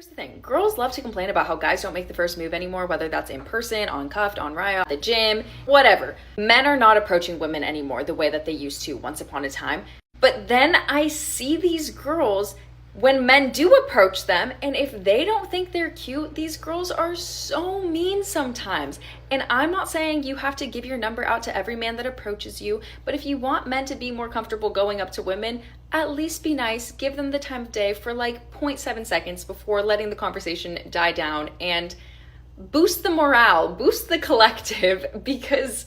Here's the thing. Girls love to complain about how guys don't make the first move anymore, whether that's in person, on cuffed, on Raya, the gym, whatever. Men are not approaching women anymore the way that they used to once upon a time. But then I see these girls when men do approach them, and if they don't think they're cute, these girls are so mean sometimes. And I'm not saying you have to give your number out to every man that approaches you, but if you want men to be more comfortable going up to women, at least be nice, give them the time of day for like 0.7 seconds before letting the conversation die down, and boost the morale, boost the collective, because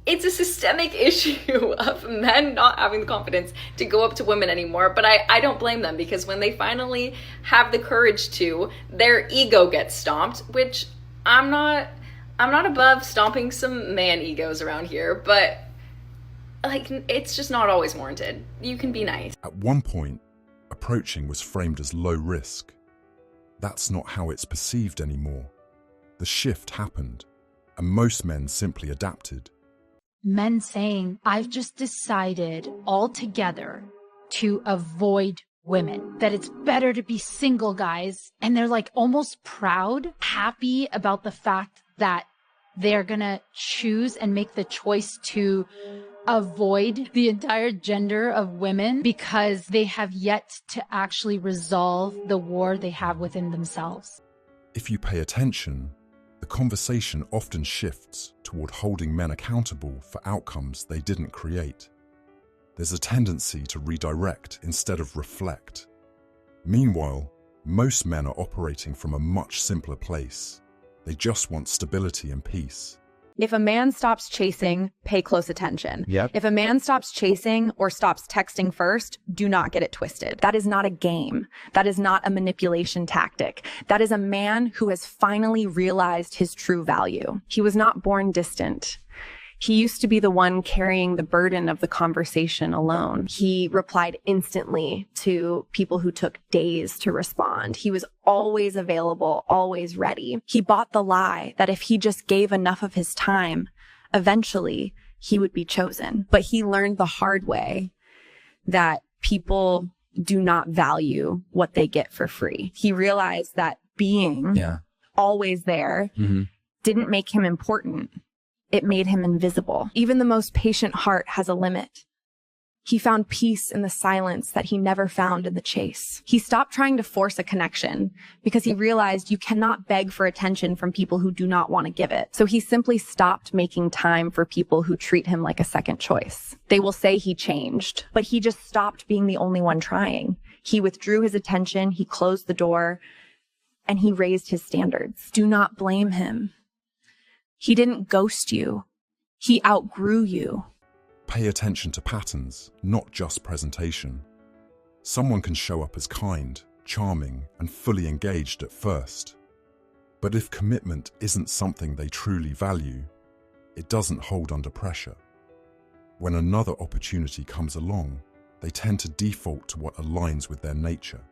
it's a systemic issue of men not having the confidence to go up to women anymore. But I don't blame them, because when they finally have the courage to, their ego gets stomped, which I'm not above stomping some man egos around here, but like, it's just not always warranted. You can be nice. At one point, approaching was framed as low risk. That's not how it's perceived anymore. The shift happened, and most men simply adapted. Men saying, I've just decided altogether to avoid women, that it's better to be single, guys. And they're like almost proud, happy about the fact that they're gonna choose and make the choice to avoid the entire gender of women because they have yet to actually resolve the war they have within themselves. If you pay attention, the conversation often shifts toward holding men accountable for outcomes they didn't create. There's a tendency to redirect instead of reflect. Meanwhile, most men are operating from a much simpler place. They just want stability and peace. If a man stops chasing, pay close attention. Yep. If a man stops chasing or stops texting first, do not get it twisted. That is not a game. That is not a manipulation tactic. That is a man who has finally realized his true value. He was not born distant. He used to be the one carrying the burden of the conversation alone. He replied instantly to people who took days to respond. He was always available, always ready. He bought the lie that if he just gave enough of his time, eventually he would be chosen. But he learned the hard way that people do not value what they get for free. He realized that being always there didn't make him important. It made him invisible. Even the most patient heart has a limit. He found peace in the silence that he never found in the chase. He stopped trying to force a connection because he realized you cannot beg for attention from people who do not want to give it. So he simply stopped making time for people who treat him like a second choice. They will say he changed, but he just stopped being the only one trying. He withdrew his attention, he closed the door, and he raised his standards. Do not blame him. He didn't ghost you. He outgrew you. Pay attention to patterns, not just presentation. Someone can show up as kind, charming, and fully engaged at first. But if commitment isn't something they truly value, it doesn't hold under pressure. When another opportunity comes along, they tend to default to what aligns with their nature.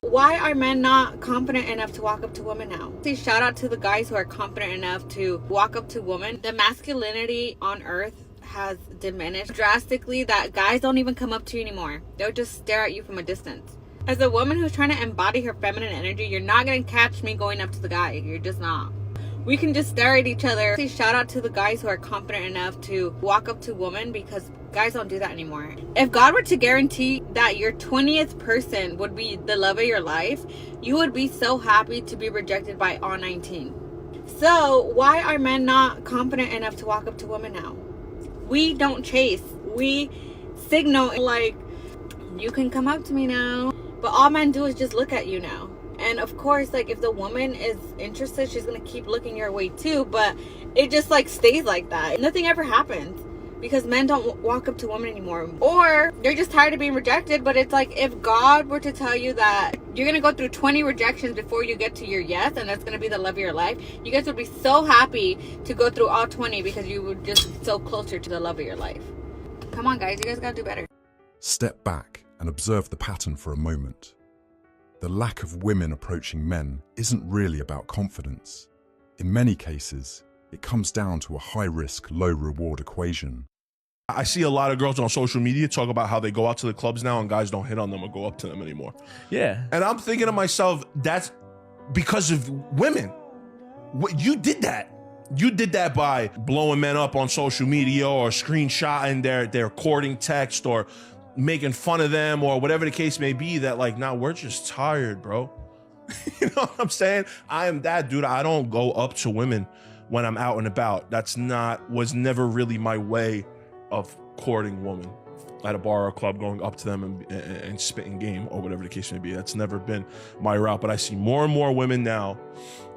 Why are men not confident enough to walk up to women now? See, shout out to the guys who are confident enough to walk up to women. The masculinity on earth has diminished drastically that guys don't even come up to you anymore. They'll just stare at you from a distance. As a woman who's trying to embody her feminine energy, you're not going to catch me going up to the guy. You're just not. We can just stare at each other. See, shout out to the guys who are confident enough to walk up to women, because guys don't do that anymore. If God were to guarantee that your 20th person would be the love of your life, you would be so happy to be rejected by all 19. So why are men not confident enough to walk up to women now? We don't chase. We signal like, you can come up to me now. But all men do is just look at you now. And of course, like, if the woman is interested, she's gonna keep looking your way too, but it just like stays like that. Nothing ever happens because men don't walk up to women anymore, or they're just tired of being rejected. But it's like, if God were to tell you that you're gonna go through 20 rejections before you get to your yes, and that's gonna be the love of your life, you guys would be so happy to go through all 20 because you would just be so closer to the love of your life. Come on, guys, you guys gotta do better. Step back and observe the pattern for a moment. The lack of women approaching men isn't really about confidence. In many cases, it comes down to a high-risk, low-reward equation. I see a lot of girls on social media talk about how they go out to the clubs now and guys don't hit on them or go up to them anymore. Yeah. And I'm thinking to myself, that's because of women. You did that. You did that by blowing men up on social media or screenshotting their courting text or making fun of them or whatever the case may be, that like, nah, we're just tired, bro. You know what I'm saying? I am that dude. I don't go up to women when I'm out and about. Was never really my way of courting women at a bar or a club, going up to them and spitting game or whatever the case may be. That's never been my route. But I see more and more women now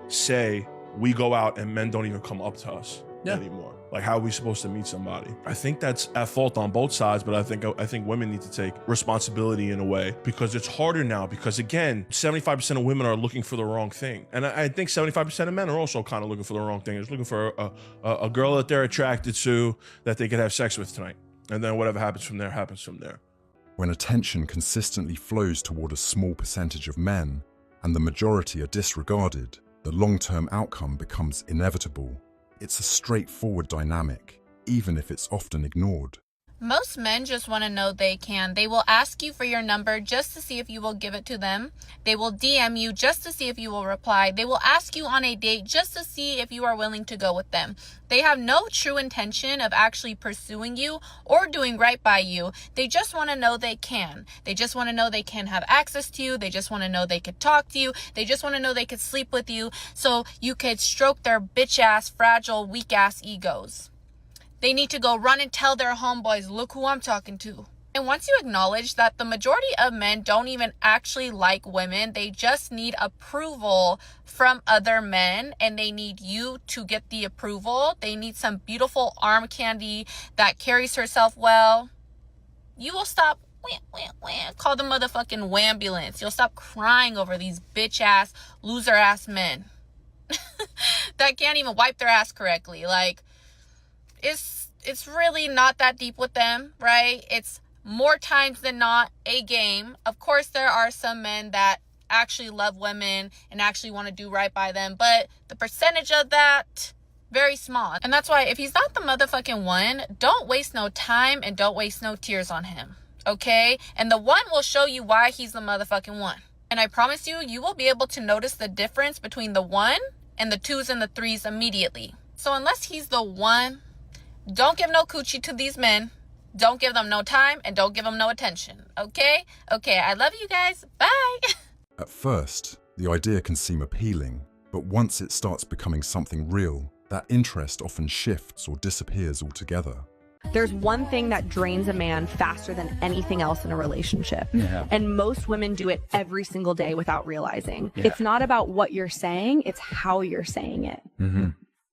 say we go out and men don't even come up to us anymore. Like, how are we supposed to meet somebody? I think that's at fault on both sides, but I think women need to take responsibility in a way, because it's harder now, because again, 75% of women are looking for the wrong thing. And I think 75% of men are also kind of looking for the wrong thing. They're just looking for a girl that they're attracted to, that they could have sex with tonight. And then whatever happens from there, happens from there. When attention consistently flows toward a small percentage of men and the majority are disregarded, the long-term outcome becomes inevitable. It's a straightforward dynamic, even if it's often ignored. Most men just want to know they can. They will ask you for your number just to see if you will give it to them. They will DM you just to see if you will reply. They will ask you on a date just to see if you are willing to go with them. They have no true intention of actually pursuing you or doing right by you. They just want to know they can. They just want to know they can have access to you. They just want to know they could talk to you. They just want to know they could sleep with you so you could stroke their bitch-ass, fragile, weak-ass egos. They need to go run and tell their homeboys, look who I'm talking to. And once you acknowledge that the majority of men don't even actually like women, they just need approval from other men, and they need you to get the approval. They need some beautiful arm candy that carries herself well. You will stop, call the motherfucking wambulance. You'll stop crying over these bitch-ass, loser-ass men that can't even wipe their ass correctly. Like, it's really not that deep with them, right? It's more times than not a game. Of course, there are some men that actually love women and actually want to do right by them, but the percentage of that, very small. And that's why if he's not the motherfucking one, don't waste no time and don't waste no tears on him, okay? And the one will show you why he's the motherfucking one. And I promise you, you will be able to notice the difference between the one and the twos and the threes immediately. So unless he's the one, don't give no coochie to these men. Don't give them no time and don't give them no attention. Okay? Okay, I love you guys. Bye. At first, the idea can seem appealing, but once it starts becoming something real, that interest often shifts or disappears altogether. There's one thing that drains a man faster than anything else in a relationship. Yeah. And most women do it every single day without realizing. Yeah. It's not about what you're saying, it's how you're saying it. Mm-hmm.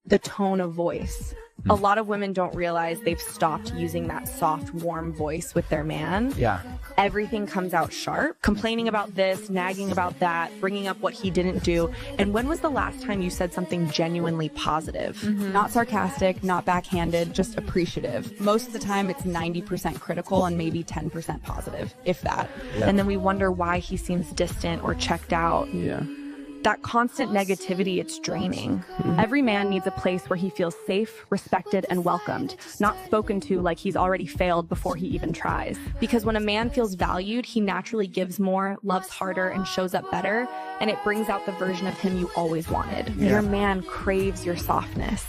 The tone of voice. A lot of women don't realize they've stopped using that soft, warm voice with their man. Yeah. Everything comes out sharp, complaining about this, nagging about that, bringing up what he didn't do. And when was the last time you said something genuinely positive? Mm-hmm. Not sarcastic, not backhanded, just appreciative. Most of the time it's 90% critical and maybe 10% positive, if that. Yeah. And then we wonder why he seems distant or checked out. Yeah. That constant negativity, it's draining. Mm-hmm. Every man needs a place where he feels safe, respected, and welcomed, not spoken to like he's already failed before he even tries. Because when a man feels valued, he naturally gives more, loves harder, and shows up better, and it brings out the version of him you always wanted. Yeah. Your man craves your softness,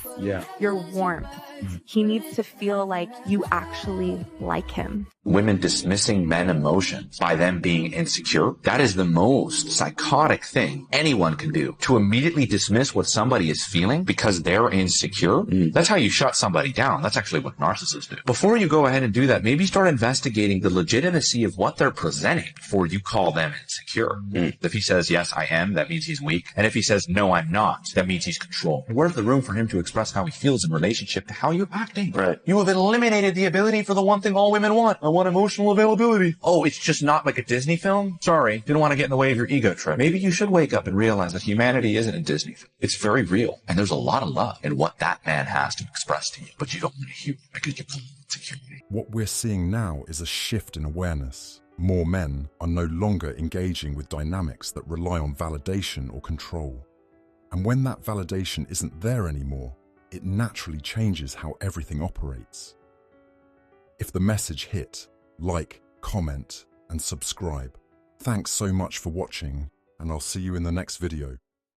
your warmth. Mm-hmm. He needs to feel like you actually like him. Women dismissing men emotions by them being insecure, that is the most psychotic thing anyone can do. To immediately dismiss what somebody is feeling because they're insecure, that's how you shut somebody down. That's actually what narcissists do. Before you go ahead and do that, maybe start investigating the legitimacy of what they're presenting before you call them insecure. If he says, yes, I am, that means he's weak. And if he says, no, I'm not, that means he's controlling. Where's the room for him to express how he feels in relationship to how you're acting? Right. You have eliminated the ability for the one thing all women want. I want emotional availability. Oh, it's just not like a Disney film? Sorry, didn't want to get in the way of your ego trip. Maybe you should wake up and realize that humanity isn't a Disney film. It's very real. And there's a lot of love in what that man has to express to you. But you don't want to hear it because you're insecurity. What we're seeing now is a shift in awareness. More men are no longer engaging with dynamics that rely on validation or control. And when that validation isn't there anymore, it naturally changes how everything operates. If the message hit, like, comment, and subscribe. Thanks so much for watching, and I'll see you in the next video.